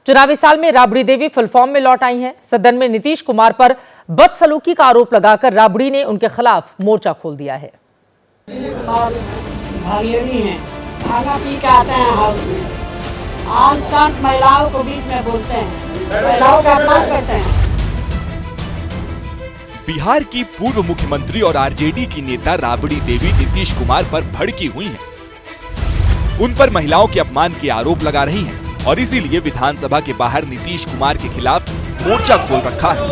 चुनावी साल में राबड़ी देवी फुल फॉर्म में लौट आई हैं। सदन में नीतीश कुमार पर बदसलूकी का आरोप लगाकर राबड़ी ने उनके खिलाफ मोर्चा खोल दिया है। खाना पी के आते हैं हाउस में, आन शान महिलाओं को बीच में बोलते हैं, महिलाओं का अपमान करते हैं। बिहार की पूर्व मुख्यमंत्री और आरजेडी की नेता राबड़ी देवी नीतीश कुमार पर भड़की हुई हैं। उन पर महिलाओं के अपमान के आरोप लगा रही हैं और इसीलिए विधानसभा के बाहर नीतीश कुमार के खिलाफ मोर्चा खोल रखा है।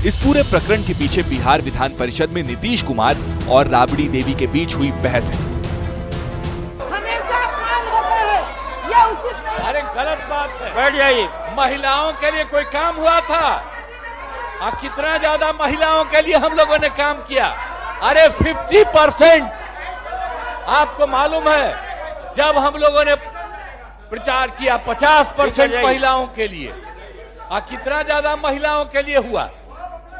इस पूरे प्रकरण के पीछे बिहार विधान परिषद में नीतीश कुमार और राबड़ी देवी के बीच हुई बहस है। हमेशा अपमान होता है, ये उचित नहीं। अरे गलत बात है। बैठ जाइए। महिलाओं के लिए कोई काम हुआ था? कितना ज्यादा महिलाओं के लिए हम लोगों ने काम किया। अरे 50% आपको मालूम है, जब हम लोगों ने प्रचार किया 50% महिलाओं के लिए, कितना ज्यादा महिलाओं के लिए हुआ।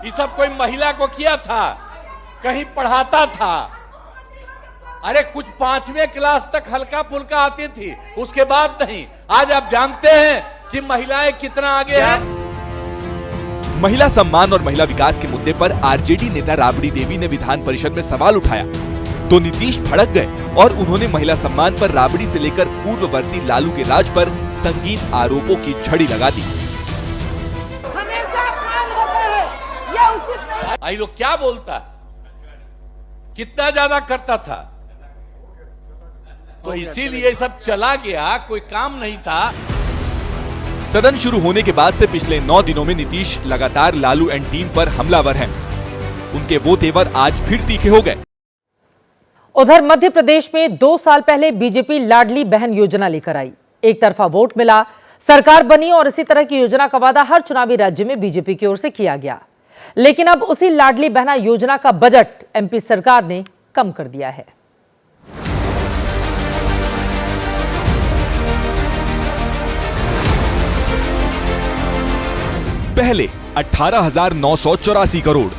ये सब कोई महिला को किया था? कहीं पढ़ाता था? अरे कुछ 5वीं क्लास तक हल्का फुल्का आती थी, उसके बाद नहीं। आज आप जानते हैं कि महिलाएं कितना आगे हैं। महिला सम्मान और महिला विकास के मुद्दे पर आरजेडी नेता राबड़ी देवी ने विधान परिषद में सवाल उठाया तो नीतीश भड़क गए और उन्होंने महिला सम्मान पर राबड़ी से लेकर पूर्ववर्ती लालू के राज पर संगीन आरोपों की झड़ी लगा दी। हमेशा अपमान होता है, ये उचित नहीं। आई लोग क्या बोलता, कितना ज्यादा करता था, तो इसीलिए सब चला गया, कोई काम नहीं था। सदन शुरू होने के बाद से पिछले 9 दिनों में नीतीश लगातार लालू एंड टीम पर हमलावर हैं। उनके वो तेवर आज फिर तीखे हो गए। उधर मध्य प्रदेश में 2 साल पहले बीजेपी लाडली बहन योजना लेकर आई। एक तरफा वोट मिला, सरकार बनी और इसी तरह की योजना का वादा हर चुनावी राज्य में बीजेपी की ओर से किया गया। लेकिन अब उसी लाडली बहना योजना का बजट एमपी सरकार ने कम कर दिया है। पहले 18,984 करोड़,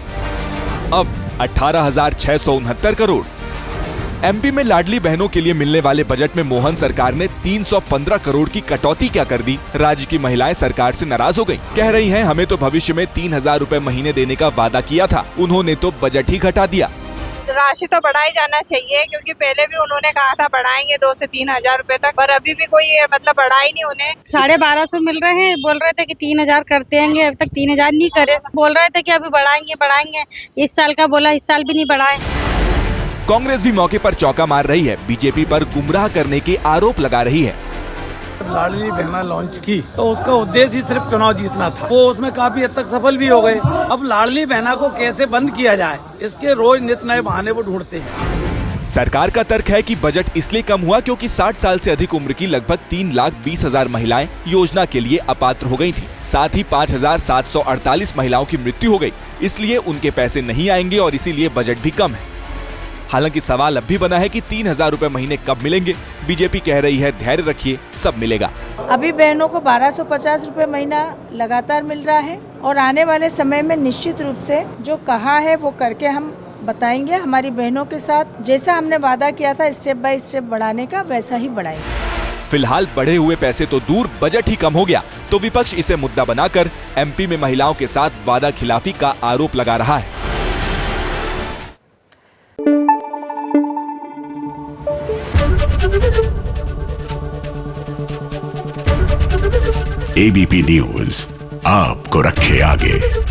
अब 18,669 करोड़। एमपी में लाडली बहनों के लिए मिलने वाले बजट में मोहन सरकार ने 315 करोड़ की कटौती क्या कर दी। राज्य की महिलाएं सरकार से नाराज हो गईं। कह रही हैं हमें तो भविष्य में 3,000 रुपए महीने देने का वादा किया था, उन्होंने तो बजट ही घटा दिया। राशि तो बढ़ाई जाना चाहिए, क्योंकि पहले भी उन्होंने कहा था बढ़ाएंगे 2 से 3,000 रुपए तक, पर अभी भी कोई मतलब बढ़ाई नहीं उन्हें। 1250 मिल रहे हैं, बोल रहे थे कि 3,000 करते हैं, अभी तक 3,000 नहीं करे। बोल रहे थे कि अभी बढ़ाएंगे। इस साल का बोला, इस साल भी नहीं बढ़ाए। कांग्रेस भी मौके पर चौका मार रही है, बीजेपी पर गुमराह करने के आरोप लगा रही है। लाडली बहना लॉन्च की तो उसका उद्देश्य ही सिर्फ चुनाव जीतना था, वो उसमें काफी हद तक सफल भी हो गए। अब लाडली बहना को कैसे बंद किया जाए, इसके रोज नित नए बहाने वो ढूंढते हैं। सरकार का तर्क है कि बजट इसलिए कम हुआ क्योंकि 60 साल से अधिक उम्र की लगभग 3,20,000 महिलाएं योजना के लिए अपात्र हो गई थी। साथ ही 5,748 महिलाओं की मृत्यु हो गई, इसलिए उनके पैसे नहीं आएंगे और इसीलिए बजट भी कम है। हालांकि सवाल अब भी बना है कि 3,000 रुपए महीने कब मिलेंगे। बीजेपी कह रही है धैर्य रखिए, सब मिलेगा। अभी बहनों को 1,250 रुपए महीना लगातार मिल रहा है और आने वाले समय में निश्चित रूप से जो कहा है वो करके हम बताएंगे। हमारी बहनों के साथ जैसा हमने वादा किया था स्टेप बाय स्टेप बढ़ाने का, वैसा ही बढ़ाएंगे। फिलहाल बढ़े हुए पैसे तो दूर, बजट ही कम हो गया तो विपक्ष इसे मुद्दा बनाकर एमपी में महिलाओं के साथ वादा खिलाफी का आरोप लगा रहा है। एबीपी न्यूज आपको रखे आगे।